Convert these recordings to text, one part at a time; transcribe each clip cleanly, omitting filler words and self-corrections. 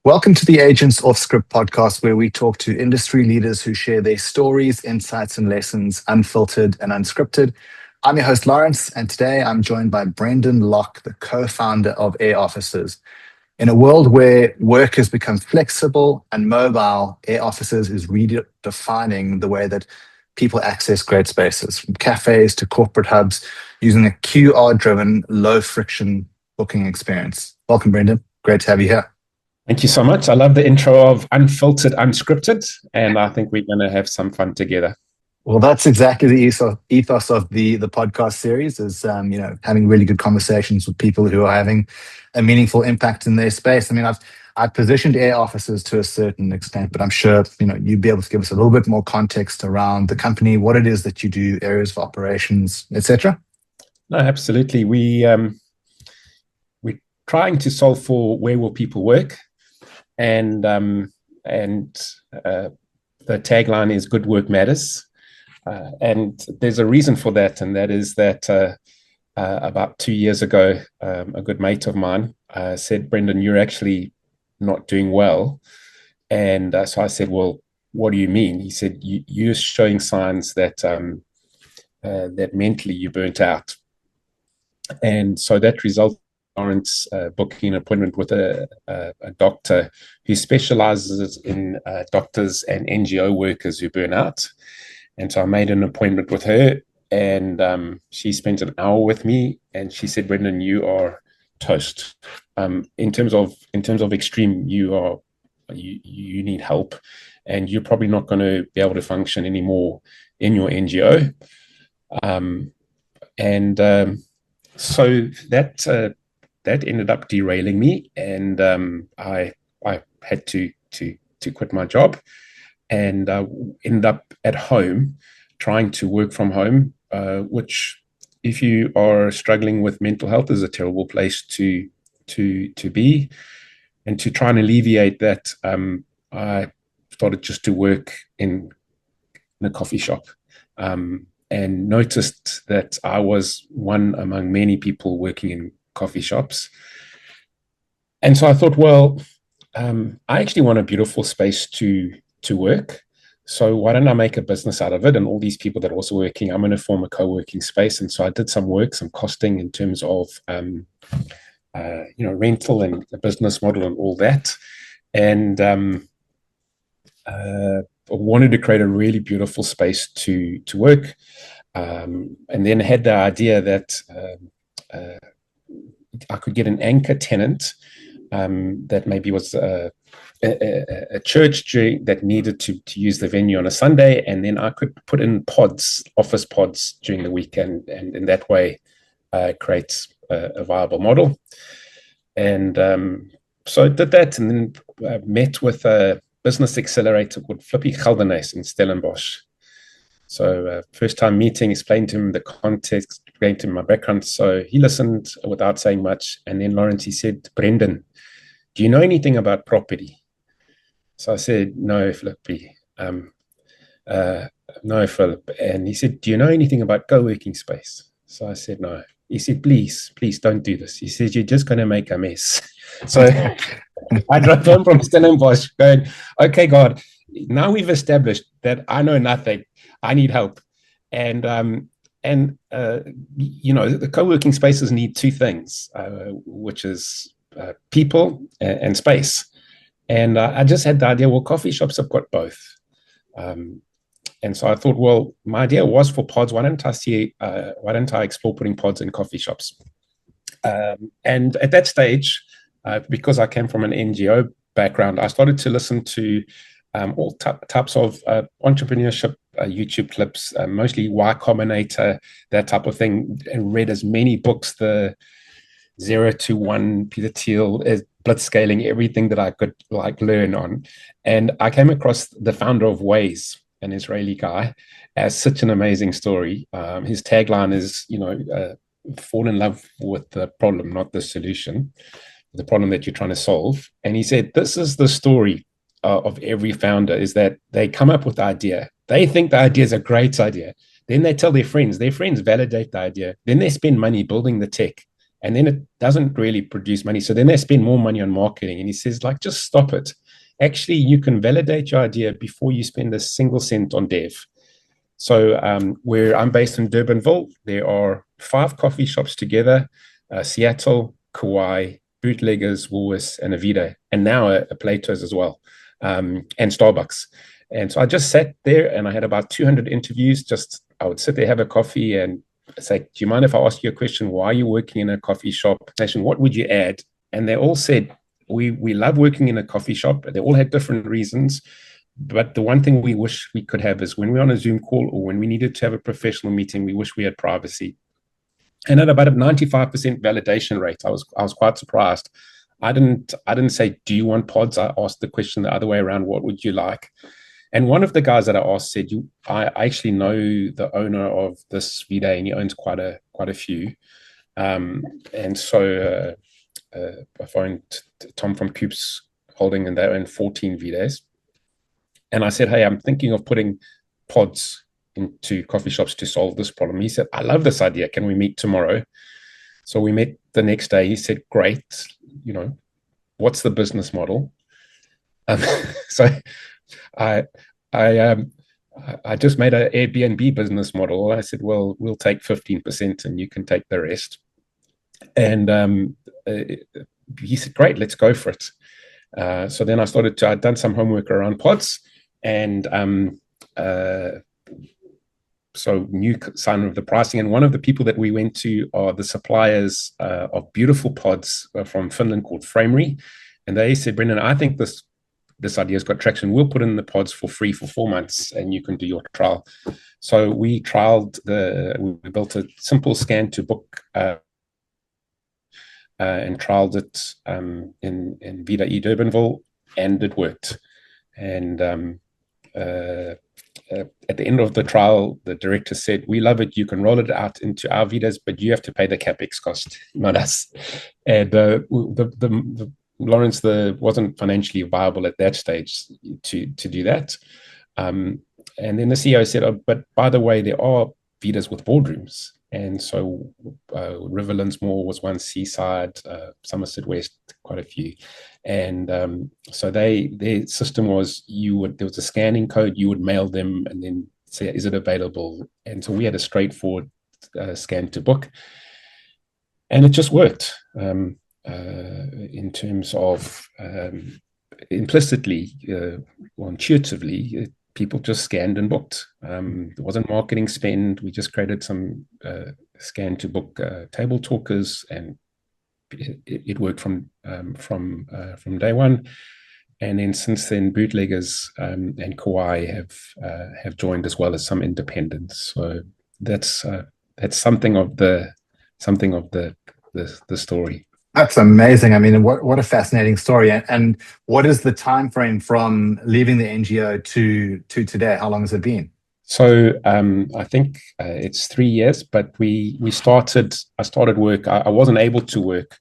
Welcome to the Aegance Offscript Podcast, where we talk to industry leaders who share their stories, insights, and lessons, unfiltered and unscripted. I'm your host, Lawrence, and today I'm joined by Brendan Locke, the co-founder of AirOffices. In a world where work has become flexible and mobile, AirOffices is redefining the way that people access great spaces, from cafés to corporate hubs, using a QR-driven, low-friction booking experience. Welcome, Brendan. Great to have you here. Thank you so much. I love the intro of unfiltered, unscripted, and I think we're going to have some fun together. Well, that's exactly the ethos of the podcast series is, having really good conversations with people who are having a meaningful impact in their space. I mean, I've positioned AirOffices to a certain extent, but I'm sure, you'd be able to give us a little bit more context around the company, what it is that you do, areas of operations, etc. No, absolutely. We're trying to solve for where will people work, and the tagline is "Good work matters." And there's a reason for that, and that is that about 2 years ago, a good mate of mine said, "Brendan, you're actually not doing well." And so I said, "Well, what do you mean?" He said, "You're showing signs that that mentally you burnt out." And so that resulted in Lawrence booking an appointment with a doctor who specializes in doctors and NGO workers who burn out. And so I made an appointment with her, and she spent an hour with me, and she said, "Brendan, you are toast. In terms of extreme, you need help, and you're probably not going to be able to function anymore in your NGO." So that ended up derailing me, and I had to quit my job, and ended up at home trying to work from home, which, if you are struggling with mental health, is a terrible place to be. And to try and alleviate that, I started just to work in a coffee shop, and noticed that I was one among many people working in coffee shops. And so I thought, well, I actually want a beautiful space to work. So why don't I make a business out of it? And all these people that are also working, I'm going to form a co-working space. And so I did some costing in terms of, rental and the business model and all that. And I wanted to create a really beautiful space to work. And then had the idea that I could get an anchor tenant that maybe was a church that needed to use the venue on a Sunday, and then I could put in office pods during the weekend, and in that way create a viable model. And so I did that, and then met with a business accelerator called Flippy Geldenes in Stellenbosch. So first time meeting, explained to him the context, explained to him my background. So he listened without saying much. And then Lawrence, he said, "Brendan, do you know anything about property?" So I said, "No, Flippy. No, Philip." And he said, "Do you know anything about co-working space?" So I said, "No." He said, please don't do this." He said, "You're just going to make a mess." So I drove home from Stellenbosch going, "Okay, God, now we've established that I know nothing. I need help." And the co-working spaces need two things, which is people and space. And I just had the idea, well, coffee shops have got both. And so I thought, well, my idea was for pods. Why don't I explore putting pods in coffee shops? And at that stage, because I came from an NGO background, I started to listen to all types of entrepreneurship YouTube clips, mostly Y Combinator, that type of thing, and read as many books, the 0 to 1, Peter Thiel, blitzscaling, everything that I could learn on. And I came across the founder of Waze, an Israeli guy, as such an amazing story. His tagline is, fall in love with the problem, not the solution, the problem that you're trying to solve. And he said, this is the story of every founder, is that they come up with the idea. They think the idea is a great idea. Then they tell their friends validate the idea. Then they spend money building the tech. and then it doesn't really produce money. So then they spend more money on marketing. And he says, like, just stop it. Actually, you can validate your idea before you spend a single cent on dev. So where I'm based in Durbanville, there are 5 coffee shops together, Seattle, Kauai, Bootleggers, Woolworths, and Avida, and now a Plato's as well, and Starbucks. And so I just sat there and I had about 200 interviews. I would sit there, have a coffee and say, do you mind if I ask you a question? Why are you working in a coffee shop? What would you add? And they all said, we love working in a coffee shop. They all had different reasons. But the one thing we wish we could have is when we're on a Zoom call or when we needed to have a professional meeting, we wish we had privacy. And at about a 95% validation rate, I was quite surprised. I didn't say, do you want pods? I asked the question the other way around, what would you like? And one of the guys that I asked said, I actually know the owner of this V-Day, and he owns quite a few. And so I phoned Tom from Coops Holding, and they own 14 V-Days. And I said, hey, I'm thinking of putting pods into coffee shops to solve this problem. He said, I love this idea. Can we meet tomorrow? So we met the next day. He said, great. What's the business model? So I just made an Airbnb business model. I said, well, we'll take 15% and you can take the rest. And he said, great, let's go for it. So then I'd done some homework around pods, and so knew some of the pricing. And one of the people that we went to are the suppliers of beautiful pods from Finland called Framery. And they said, Brendan, I think this idea's got traction. We'll put in the pods for free for 4 months and you can do your trial. So we built a simple scan to book and trialed it in Vida E Durbanville, and it worked. And at the end of the trial, the director said, we love it. You can roll it out into our Vidas, but you have to pay the CapEx cost, not us. And Lawrence wasn't financially viable at that stage to do that. And then the CEO said, oh, but by the way, there are Vidas with boardrooms. And so Riverlands Mall was one, Seaside, Somerset West, quite a few. And so their system was there was a scanning code, you would mail them and then say, is it available? And so we had a straightforward scan to book. And it just worked in terms of implicitly or intuitively, people just scanned and booked. There wasn't marketing spend. We just created some scan to book table talkers, and it worked from day one. And then since then, Bootleggers and Kauai have joined, as well as some independents. So that's something of the story. That's amazing. I mean, what a fascinating story. And what is the time frame from leaving the NGO to today? How long has it been? So I think it's 3 years, but I started work. I wasn't able to work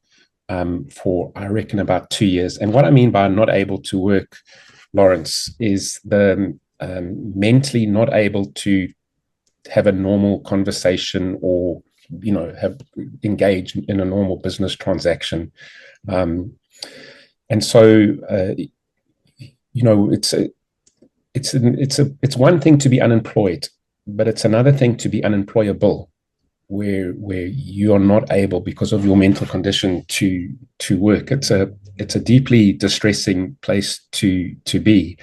for, I reckon, about 2 years. And what I mean by not able to work, Lawrence, is the mentally not able to have a normal conversation or have engaged in a normal business transaction. And so, it's one thing to be unemployed, but it's another thing to be unemployable, where you are not able, because of your mental condition, to work. It's a deeply distressing place to be.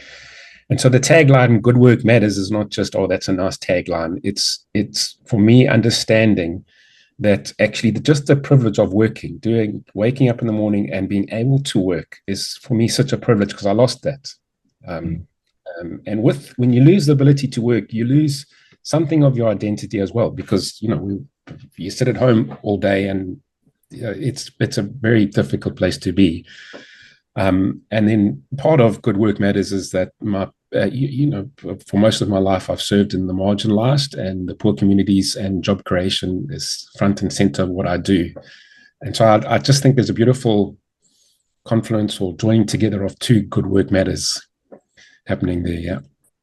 And so the tagline, good work matters, is not just, oh, that's a nice tagline. It's for me, understanding that actually just the privilege of waking up in the morning and being able to work is, for me, such a privilege, because I lost that. And when you lose the ability to work, you lose something of your identity as well, because you sit at home all day, and it's a very difficult place to be. And then part of Good Work Matters is that for most of my life, I've served in the marginalized and the poor communities, and job creation is front and center of what I do. And so I just think there's a beautiful confluence or joining together of two Good Work Matters happening there. Yeah.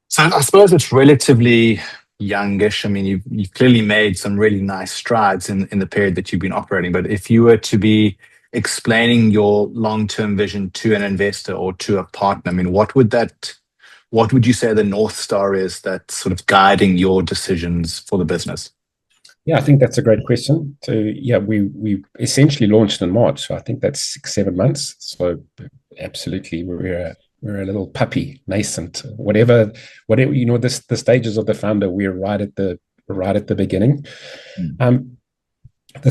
So I suppose it's relatively youngish. I mean, you've clearly made some really nice strides in the period that you've been operating. But if you were to be explaining your long-term vision to an investor or to a partner, I mean, what would you say the North Star is that's sort of guiding your decisions for the business? Yeah, I think that's a great question. So yeah, we essentially launched in March. So I think that's 6-7 months. So absolutely, we're a little puppy, nascent, whatever the stages of the founder. We're right at the beginning. The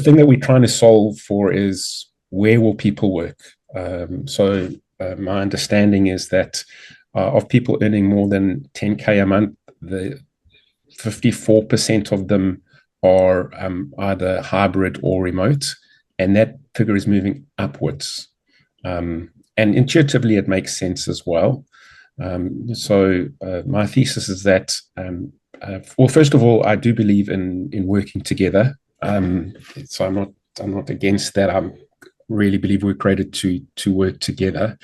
thing that we're trying to solve for is, where will people work? My understanding is that of people earning more than 10K a month, the 54% of them are either hybrid or remote, and that figure is moving upwards. And intuitively, it makes sense as well. My thesis is that, well, first of all, I do believe in working together. So I'm not against that. I really believe we're created to work together.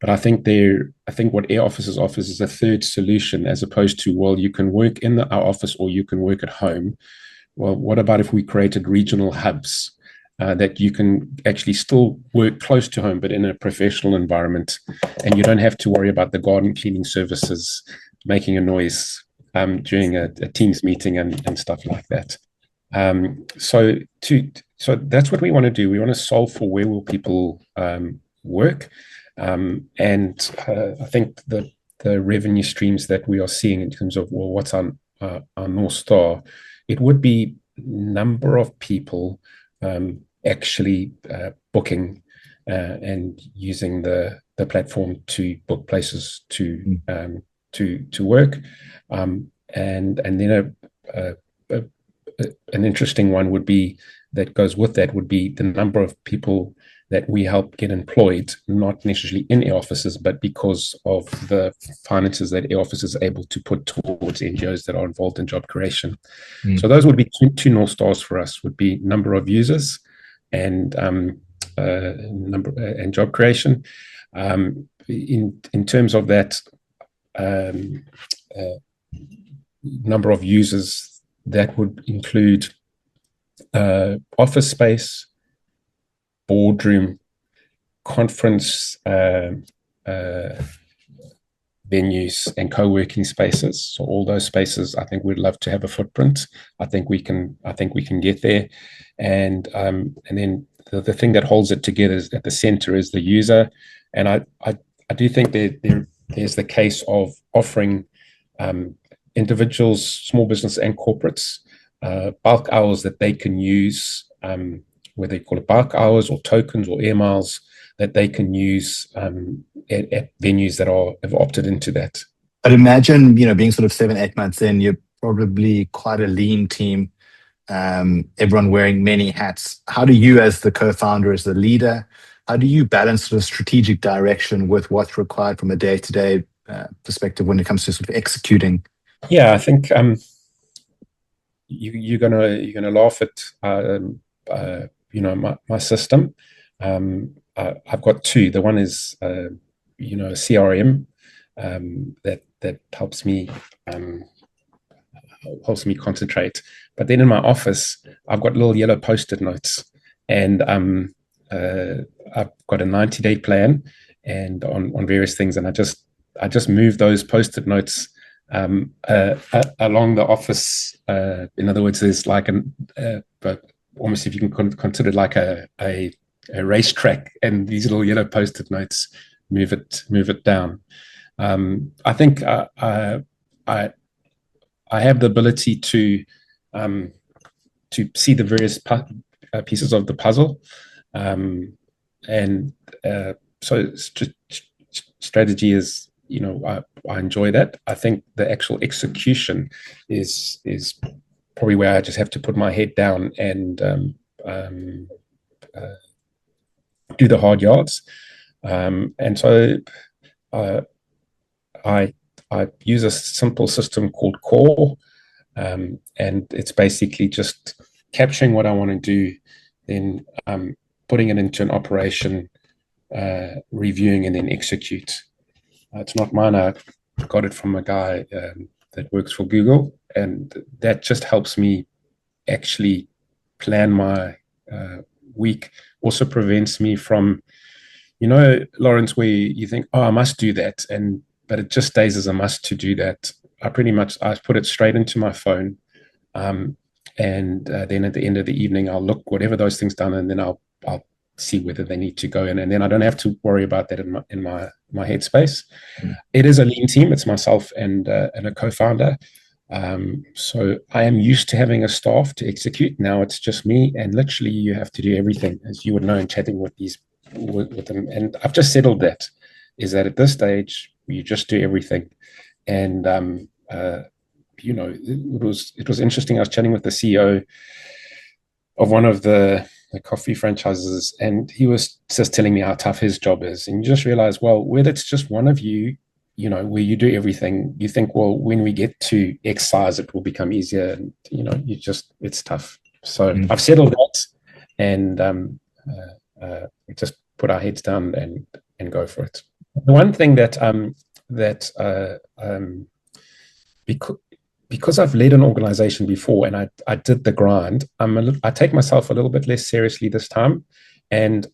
But I think what AirOffices offers is a third solution, as opposed to, well, you can work in our office or you can work at home. Well, what about if we created regional hubs that you can actually still work close to home, but in a professional environment, and you don't have to worry about the garden cleaning services making a noise during a Teams meeting and stuff like that. So that's what we want to do. We want to solve for, where will people work, and I think the revenue streams that we are seeing in terms of, well, what's our North Star, it would be number of people actually booking and using the platform to book places to work, and then an interesting one would be, that goes with that, would be the number of people that we help get employed, not necessarily in AirOffices, but because of the finances that AirOffices is able to put towards NGOs that are involved in job creation. So those would be two North Stars for us, would be number of users and number and job creation. In terms of that number of users, that would include office space, boardroom, conference venues, and co-working spaces. So all those spaces, I think we'd love to have a footprint. I think we can get there. And then the thing that holds it together is, at the center, is the user. And I do think that there's the case of offering individuals, small business and corporates, bulk hours that they can use, whether they call it bulk hours or tokens or air miles, that they can use at venues that have opted into that. I'd imagine, being sort of 7-8 months in, you're probably quite a lean team, everyone wearing many hats. How do you, as the co-founder, as the leader, how do you balance the strategic direction with what's required from a day-to-day perspective when it comes to sort of executing? Yeah, I think you're gonna laugh at my system. I've got two. The one is a CRM that helps me concentrate. But then in my office, I've got little yellow post-it notes, and I've got a 90-day plan and on various things, and I just move those post-it notes along the office. In other words, there's like but almost, if you can consider it like a racetrack, and these little yellow post-it notes move it down. I think I have the ability to see the various pieces of the puzzle, and so strategy is, I enjoy that. I think the actual execution is probably where I just have to put my head down and do the hard yards. And so I use a simple system called Core, and it's basically just capturing what I want to do, then putting it into an operation, reviewing, and then execute. It's not mine. I got it from a guy that works for Google, and that just helps me actually plan my week. Also prevents me from, Lawrence, where you think, oh, I must do that, but it just stays as a must to do that. I put it straight into my phone, and then at the end of the evening, I'll look whatever those things done, and then I'll see whether they need to go in, and then I don't have to worry about that in my headspace. It is a lean team. It's myself and a co-founder. So I am used to having a staff to execute. Now it's just me, and literally you have to do everything, as you would know in chatting with them. And I've just settled that, is that at this stage you just do everything. And it was interesting. I was chatting with the CEO of one of the coffee franchises, and he was just telling me how tough his job is. And you just realize, well, whether it's just one of you, where you do everything, you think, well, when we get to X size, it will become easier. And, it's tough. So I've settled that, and we just put our heads down and go for it. The one thing because I've led an organization before and I did the grind, I take myself a little bit less seriously this time. And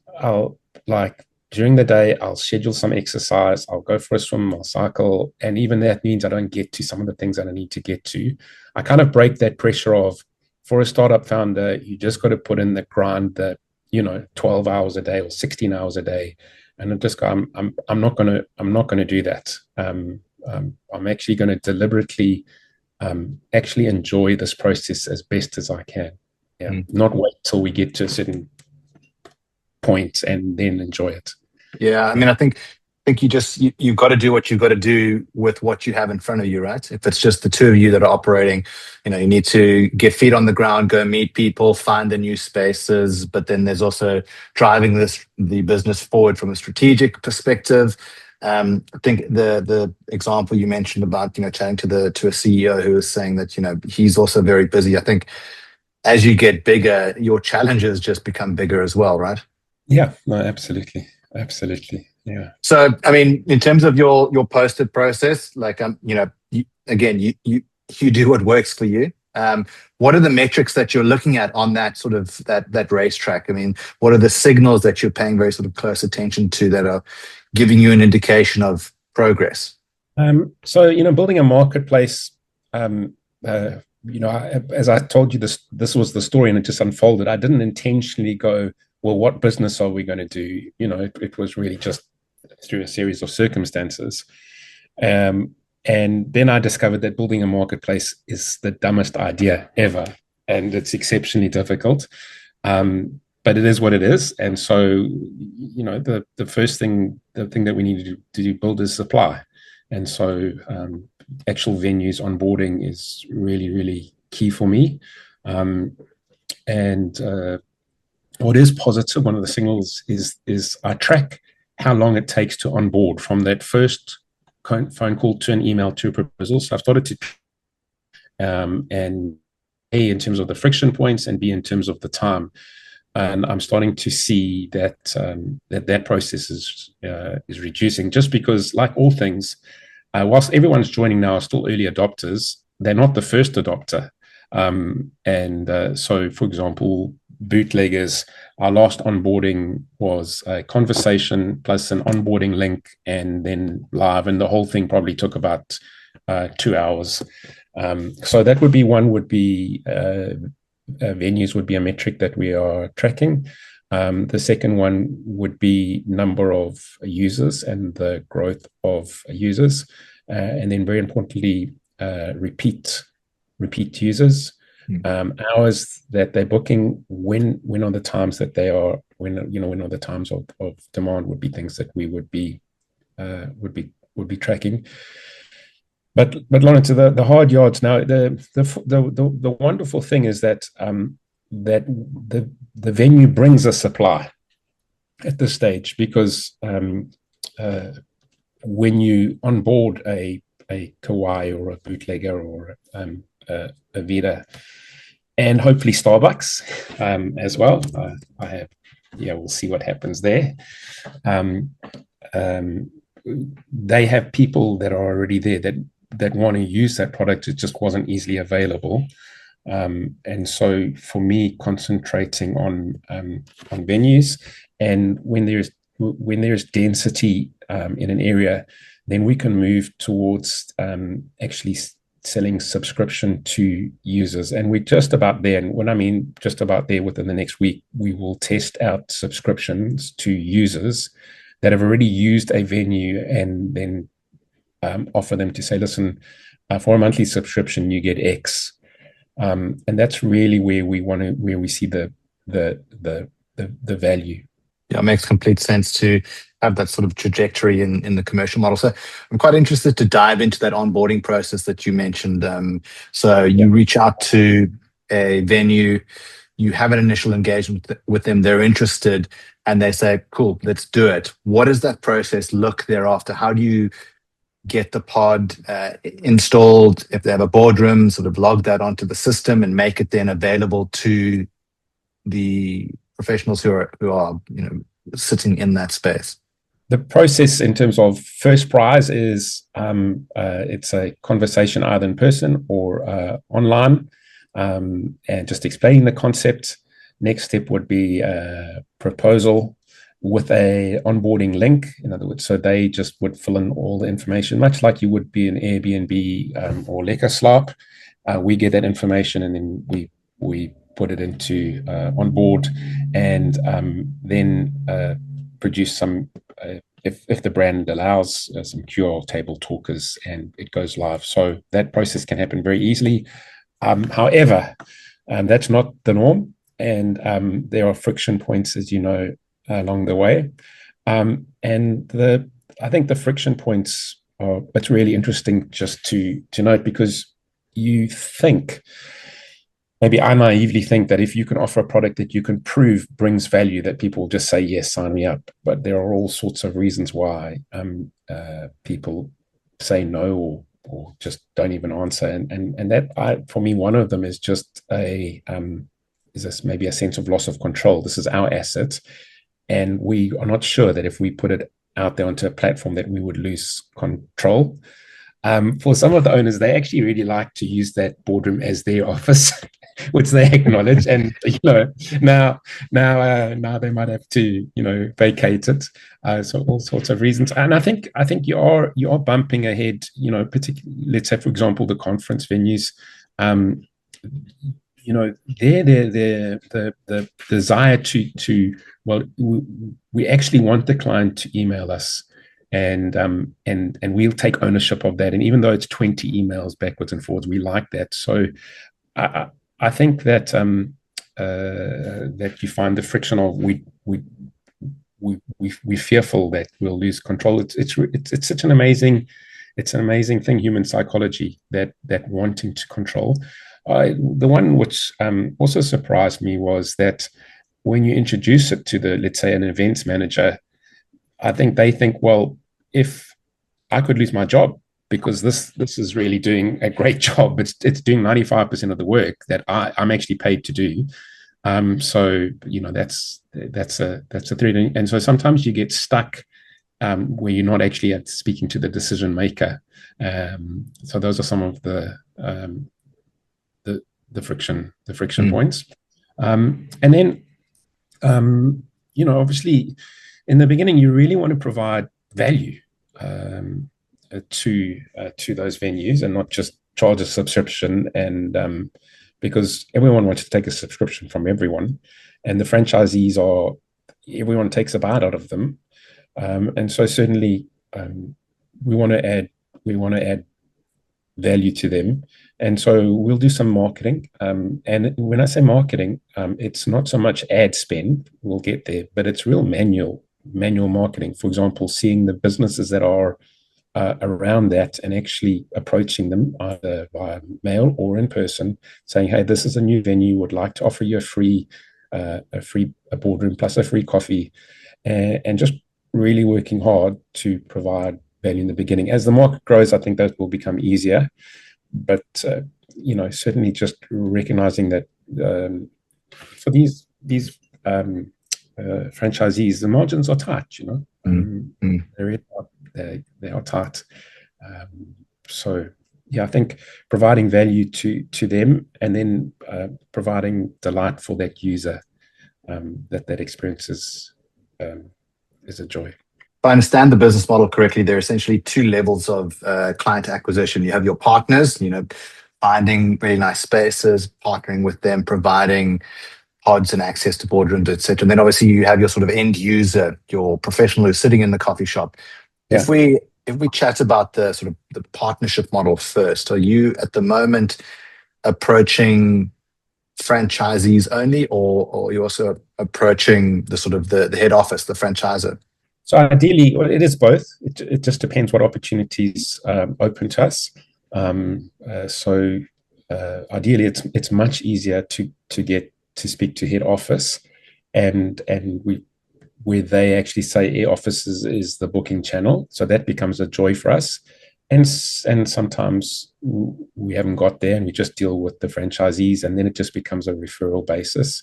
during the day, I'll schedule some exercise, I'll go for a swim, I'll cycle. And even that means I don't get to some of the things that I need to get to. I kind of break that pressure of, for a startup founder, you just got to put in the grind, 12 hours a day or 16 hours a day. And I'm just go, I'm not going to do that. I'm actually going to deliberately actually enjoy this process as best as I can. Not wait till we get to a certain point and then enjoy it. Yeah, I mean, I think you've got to do what you've got to do with what you have in front of you, right? If it's just the two of you that are operating, you need to get feet on the ground, go meet people, find the new spaces. But then there's also driving the business forward from a strategic perspective. I think the example you mentioned about chatting to a CEO who was saying that he's also very busy. I think as you get bigger, your challenges just become bigger as well, right? Yeah, no, absolutely. Yeah. So, I mean, in terms of your posted process, you do what works for you. What are the metrics that you're looking at on that sort of that racetrack? I mean, what are the signals that you're paying very sort of close attention to that are giving you an indication of progress? So, building a marketplace, as I told you, this was the story and it just unfolded. I didn't intentionally go, well, what business are we going to do? It was really just through a series of circumstances. And then I discovered that building a marketplace is the dumbest idea ever. And it's exceptionally difficult. But it is what it is. And so, the thing that we need to build is supply. And so actual venues onboarding is really, really key for me. What is positive, one of the signals is I track how long it takes to onboard from that first phone call to an email to a proposal. So I've started to, and A, in terms of the friction points, and B, in terms of the time. And I'm starting to see that that process is reducing, just because, like all things, whilst everyone's joining now are still early adopters, they're not the first adopter. So, for example, bootleggers, our last onboarding was a conversation plus an onboarding link and then live, and the whole thing probably took about 2 hours. So that would be one, venues would be a metric that we are tracking. The second one would be number of users and the growth of users. And then very importantly, repeat users. Hours that they're booking, when are the times that they are, when are the times of demand would be things that we would be tracking. But Lawrence, the hard yards now. The wonderful thing is that that the venue brings a supply at this stage, because when you onboard a Kauai or a bootlegger or a Vita, and hopefully Starbucks as well. We'll see what happens there. They have people that are already there that that want to use that product, it just wasn't easily available. And so for me, concentrating on venues, and when there's density in an area, then we can move towards actually selling subscription to users. And we're just about there. And when I mean just about there, within the next week, we will test out subscriptions to users that have already used a venue, and then offer them to say, listen, for a monthly subscription, you get X. And that's really where we see the value. Yeah, it makes complete sense to have that sort of trajectory in the commercial model. So I'm quite interested to dive into that onboarding process that you mentioned. So you reach out to a venue, you have an initial engagement with them, they're interested, and they say, cool, let's do it. What does that process look thereafter? How do you get the pod installed? If they have a boardroom, sort of log that onto the system and make it then available to the professionals who are sitting in that space? The process in terms of first prize is it's a conversation either in person or online, and just explaining the concept. Next step would be a proposal with a onboarding link. In other words, so they just would fill in all the information, much like you would be an Airbnb or Lekkerslaap. We get that information, and then we put it into onboard, and then produce some, if the brand allows, some QR table talkers, and it goes live. So that process can happen very easily. However, that's not the norm, and there are friction points, as you know, along the way. And I think the friction points are, it's really interesting just to note, because you think, maybe I naively think, that if you can offer a product that you can prove brings value, that people will just say, yes, sign me up. But there are all sorts of reasons why people say no, or just don't even answer. And that, for me, one of them is just is this maybe a sense of loss of control. This is our asset, and we are not sure that if we put it out there onto a platform that we would lose control. For some of the owners, they actually really like to use that boardroom as their office, which they acknowledge. And now they might have to vacate it. So all sorts of reasons. And I think you are bumping ahead. Particularly, let's say, for example, the conference venues. The desire to we actually want the client to email us, and we'll take ownership of that. And even though it's 20 emails backwards and forwards, we like that. So I think that that you find the friction of we're fearful that we'll lose control. It's such an amazing thing, human psychology, that wanting to control. The one which also surprised me was that when you introduce it to let's say, an events manager, I think they think, well, if I could lose my job because this is really doing a great job, it's doing 95% of the work that I'm actually paid to do. So that's a threat, and so sometimes you get stuck where you're not actually speaking to the decision maker. So those are some of the friction points, and then obviously, in the beginning, you really want to provide value to those venues, and not just charge a subscription. And because everyone wants to take a subscription from everyone, and the franchisees everyone takes a bite out of them, and so certainly we want to add value to them. And so we'll do some marketing. And when I say marketing, it's not so much ad spend, we'll get there, but it's real manual marketing. For example, seeing the businesses that are around that, and actually approaching them either via mail or in person, saying, hey, this is a new venue, would like to offer you a boardroom plus a free coffee, and just really working hard to provide value in the beginning. As the market grows, I think that will become easier. But certainly just recognizing that for these franchisees, the margins are tight. They are tight. So I think providing value to them, and then providing delight for that user, that experience is a joy. If I understand the business model correctly, there are essentially two levels of client acquisition. You have your partners, finding really nice spaces, partnering with them, providing pods and access to boardrooms, etc. And then obviously you have your sort of end user, your professional who's sitting in the coffee shop. Yeah. If we chat about the sort of the partnership model first, are you at the moment approaching franchisees only, or are you also approaching the sort of the head office, the franchisor? So ideally, well, it is both. It just depends what opportunities open to us. Ideally, it's much easier to get to speak to head office, and where they actually say AirOffices is the booking channel. So that becomes a joy for us. And sometimes we haven't got there and we just deal with the franchisees, and then it just becomes a referral basis.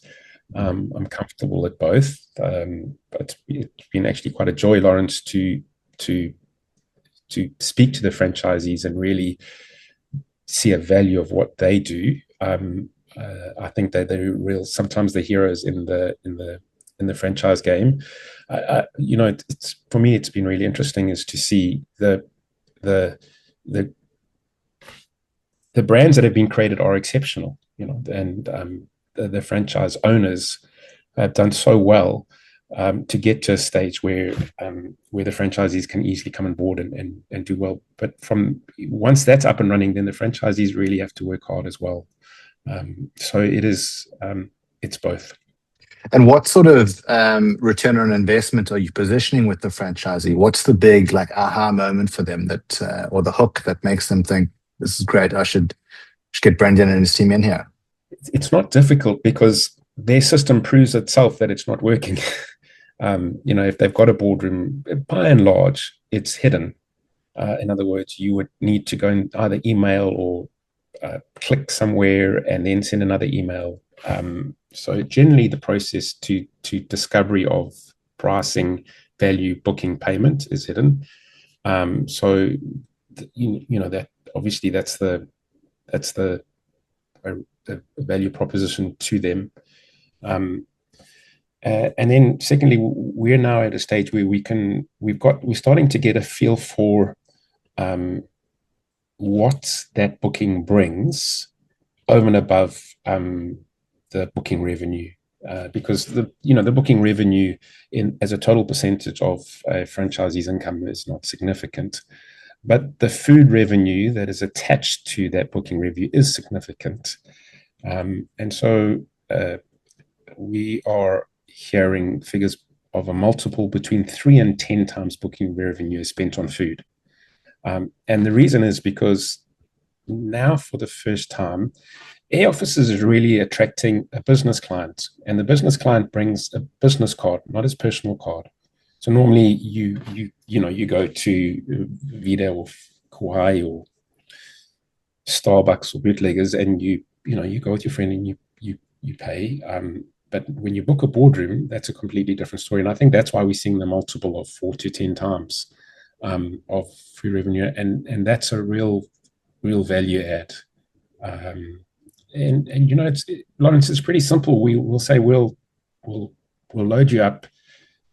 I'm comfortable at both. But it's been actually quite a joy, Lawrence, to speak to the franchisees and really see a value of what they do. I think that they're sometimes the heroes in the franchise game. It's for me, it's been really interesting is to see the brands that have been created are exceptional, and the franchise owners have done so well to get to a stage where the franchisees can easily come on board and do well. But once that's up and running, then the franchisees really have to work hard as well. So it's both. And what sort of return on investment are you positioning with the franchisee? What's the big aha moment for them or the hook that makes them think, this is great, I should get Brendan and his team in here? It's not difficult because their system proves itself that it's not working. If they've got a boardroom, by and large, it's hidden. In other words, you would need to go and either email or click somewhere and then send another email. So generally the process to discovery of pricing, value, booking, payment is hidden. That obviously that's the value proposition to them. And then secondly, we're now at a stage where we're starting to get a feel for what that booking brings over and above the booking revenue, because the booking revenue as a total percentage of a franchisee's income is not significant, but the food revenue that is attached to that booking revenue is significant, and so we are hearing figures of a multiple between 3 and 10 times booking revenue is spent on food, and the reason is because now for the first time, AirOffices is really attracting a business client, and the business client brings a business card, not his personal card. So normally you go to Vida or Kauai or Starbucks or Bootleggers, and you go with your friend and you pay. But when you book a boardroom, that's a completely different story, and I think that's why we're seeing the multiple of 4 to 10 times of free revenue, and that's a real value add. Lawrence, it's pretty simple. We'll say we'll load you up,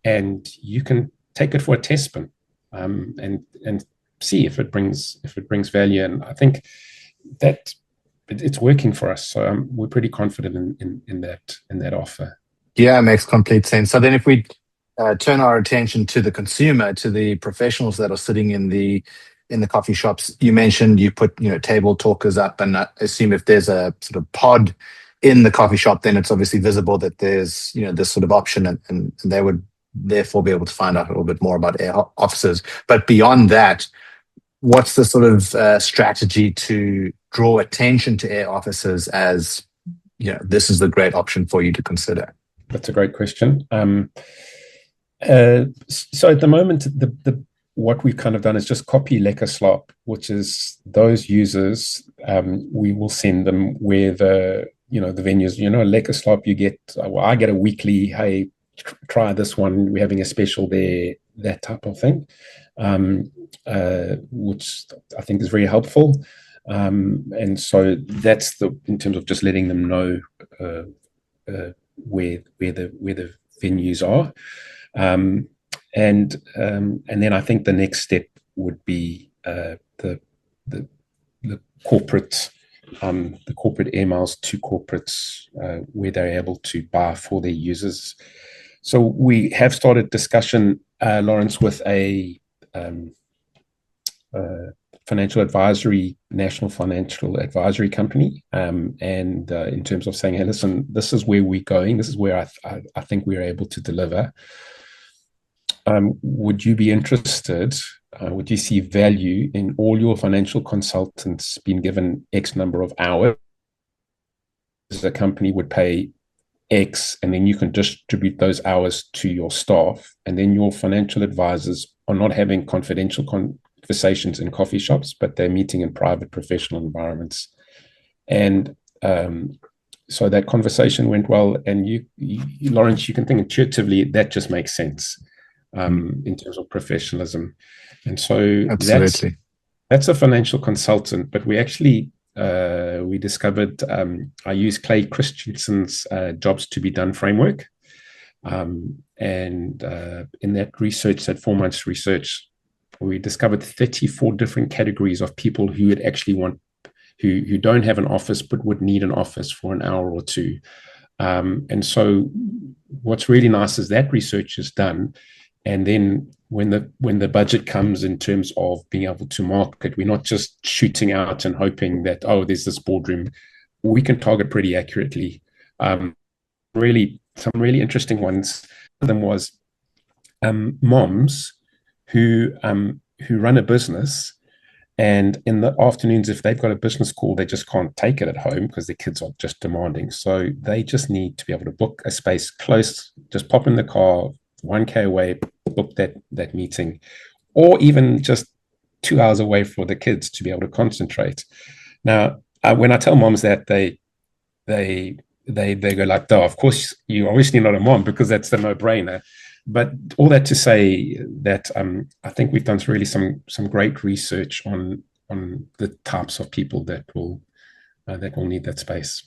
and you can take it for a test spin, and see if it brings value. And I think that it's working for us. So we're pretty confident in that offer. Yeah, it makes complete sense. So then, if we turn our attention to the consumer, to the professionals that are sitting in the coffee shops, you mentioned you put table talkers up, and I assume if there's a sort of pod in the coffee shop, then it's obviously visible that there's this sort of option, and they would therefore be able to find out a little bit more about AirOffices. But beyond that, what's the sort of strategy to draw attention to AirOffices as this is the great option for you to consider? That's a great question. So at the moment, what we've kind of done is just copy Lekker Slaap, which is those users. We will send them where the venues. Lekker Slaap, you get. Well, I get a weekly. Hey, try this one. We're having a special there. That type of thing, which I think is very helpful. And so that's in terms of just letting them know where the venues are. And then I think the next step would be the corporate emails to corporates where they're able to buy for their users. So we have started discussion, Lawrence, with a national financial advisory company, and in terms of saying, hey, listen, this is where we're going. This is where I think we're able to deliver. Would you be interested? Would you see value in all your financial consultants being given X number of hours? The company would pay X, and then you can distribute those hours to your staff, and then your financial advisors are not having confidential conversations in coffee shops, but they're meeting in private professional environments. And so that conversation went well, and you Lawrence, you can think intuitively that just makes sense in terms of professionalism. And so absolutely, that's a financial consultant, but we actually we discovered I used Clay Christensen's jobs to be done framework, and in that research, that 4 months research, we discovered 34 different categories of people who would actually who don't have an office but would need an office for an hour or two. And so what's really nice is that research is done, and then when the budget comes in terms of being able to market, we're not just shooting out and hoping that, oh, there's this boardroom. We can target pretty accurately. Really, some really interesting ones. One of them was moms who run a business, and in the afternoons, if they've got a business call, they just can't take it at home because their kids are just demanding. So they just need to be able to book a space close, just pop in the car, 1K away, book that meeting, or even just 2 hours away for the kids to be able to concentrate. Now, when I tell moms that, they go like, "Oh, of course, you're obviously not a mom because that's the no-brainer." But all that to say that I think we've done really some great research on the types of people that will need that space.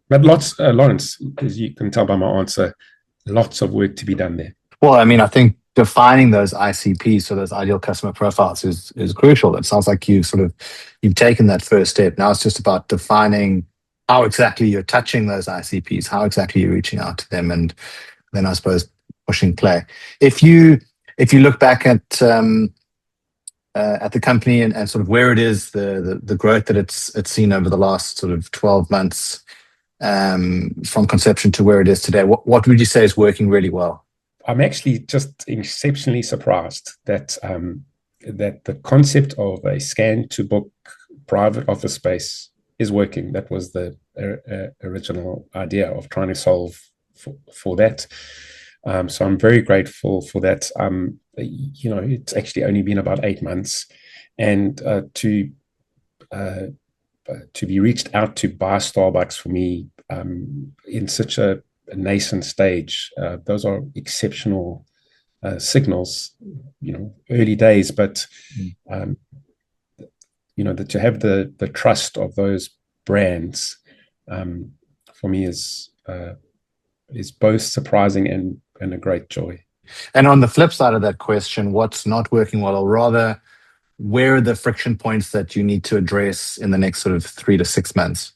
But lots, Lawrence, as you can tell by my answer, lots of work to be done there. Well, I mean, I think defining those ICPs, so those ideal customer profiles, is crucial. It sounds like you've taken that first step. Now it's just about defining how exactly you're touching those ICPs, how exactly you're reaching out to them, and then I suppose pushing play. If you look back at the company and sort of where it is, the growth that it's seen over the last sort of 12 months, from conception to where it is today, what would you say is working really well? I'm actually just exceptionally surprised that that the concept of a scan to book private office space is working. That was the original idea of trying to solve for that. So I'm very grateful for that. It's actually only been about 8 months, and to be reached out to by Starbucks for me in such a nascent stage, those are exceptional signals. Early days, but that to have the trust of those brands for me is both surprising and a great joy. And on the flip side of that question, what's not working well, or rather, where are the friction points that you need to address in the next sort of 3 to 6 months?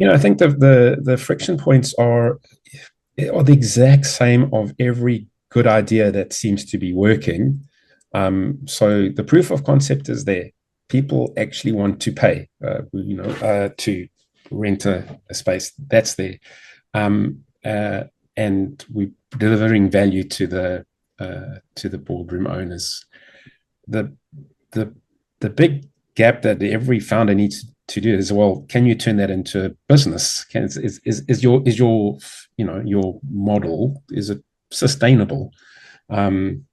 I think the friction points are the exact same of every good idea that seems to be working. So the proof of concept is there. People actually want to pay, to rent a space. That's there. And we're delivering value to the boardroom owners. The big gap that every founder needs to do is, well, can you turn that into a business? Is your model, is it sustainable? And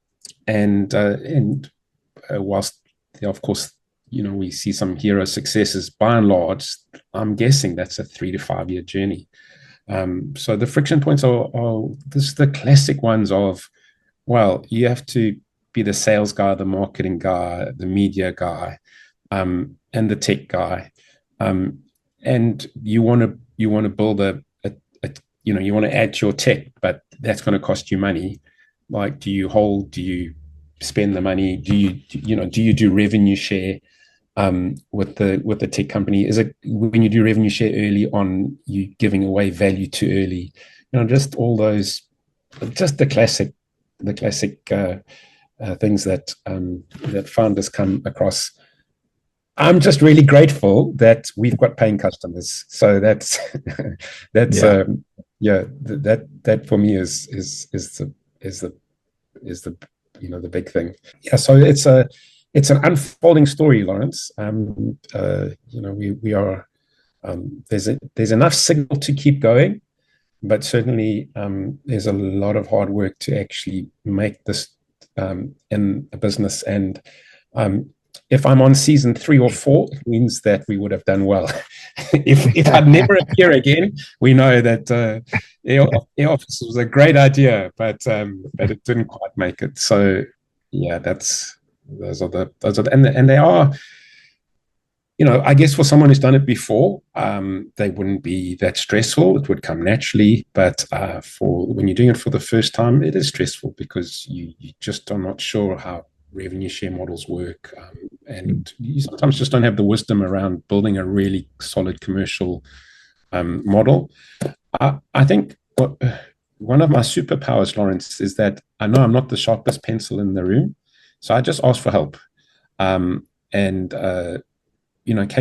whilst of course we see some hero successes, by and large, I'm guessing that's a 3 to 5 year journey. So the friction points are the classic ones of, well, you have to be the sales guy, the marketing guy, the media guy. and the tech guy, and you want to build a you want to add to your tech, but that's going to cost you money. Like, do you spend the money? Do you do revenue share with the tech company? Is it, when you do revenue share early on, you giving away value too early? Just all those, just the classic things that founders come across. I'm just really grateful that we've got paying customers. So that's that for me is the big thing. Yeah. So it's an unfolding story, Lawrence. We are there's enough signal to keep going, but certainly there's a lot of hard work to actually make this in a business. And if I'm on season 3 or 4, it means that we would have done well. if I'd never appear again, we know that AirOffices was a great idea, but it didn't quite make it. So yeah, those are and they are, I guess for someone who's done it before, they wouldn't be that stressful. It would come naturally. But for when you're doing it for the first time, it is stressful because you just are not sure how revenue share models work, and you sometimes just don't have the wisdom around building a really solid commercial model. I think one of my superpowers, Lawrence, is that I know I'm not the sharpest pencil in the room, so I just ask for help. Cape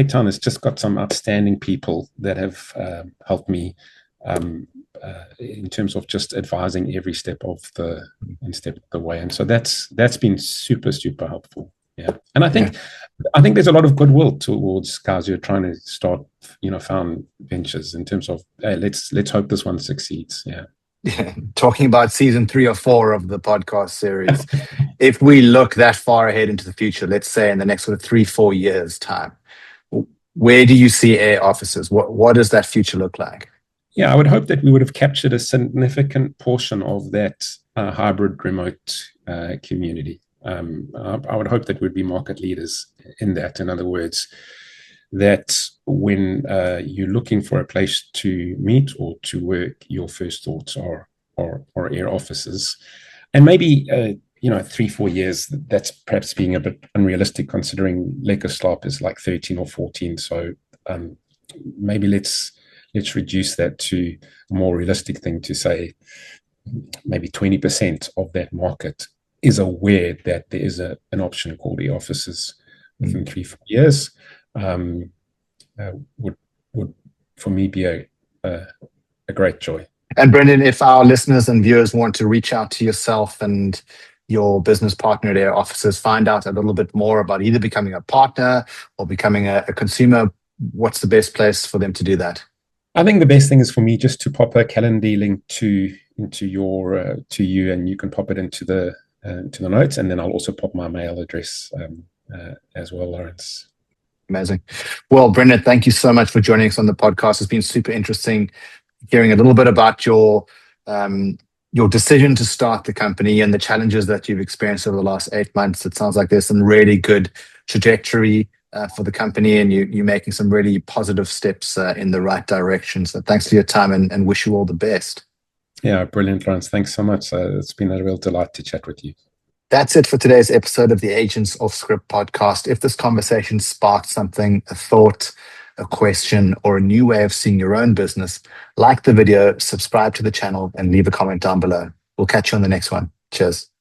Town has just got some outstanding people that have helped me in terms of just advising every step of the way, and so that's been super, super helpful. Yeah, and I think there's a lot of goodwill towards guys who are trying to start found ventures in terms of, hey, let's hope this one succeeds. Yeah. Talking about season 3 or 4 of the podcast series, if we look that far ahead into the future, let's say in the next sort of 3-4 years time, where do you see AirOffices? What does that future look like? Yeah, I would hope that we would have captured a significant portion of that hybrid remote community. I would hope that we'd be market leaders in that. In other words, that when you're looking for a place to meet or to work, your first thoughts are AirOffices. And maybe 3-4 years, that's perhaps being a bit unrealistic, considering Lekker is like 13 or 14. So maybe let's reduce that to a more realistic thing, to say maybe 20% of that market is aware that there is an option called AirOffices within 3-4 years. Would for me be a great joy. And Brendan, if our listeners and viewers want to reach out to yourself and your business partner at AirOffices, find out a little bit more about either becoming a partner or becoming a consumer, what's the best place for them to do that? I think the best thing is for me just to pop a Calendly link into your to you, and you can pop it into the notes, and then I'll also pop my mail address as well, Lawrence. Amazing. Well, Brendan, thank you so much for joining us on the podcast. It's been super interesting hearing a little bit about your decision to start the company and the challenges that you've experienced over the last 8 months. It sounds like there's some really good trajectory for the company, and you're making some really positive steps in the right direction. So thanks for your time, and wish you all the best. Yeah, brilliant, Lawrence. Thanks so much. It's been a real delight to chat with you. That's it for today's episode of the Aegance Offscript Podcast. If this conversation sparked something, a thought, a question, or a new way of seeing your own business, like the video, subscribe to the channel, and leave a comment down below. We'll catch you on the next one. Cheers.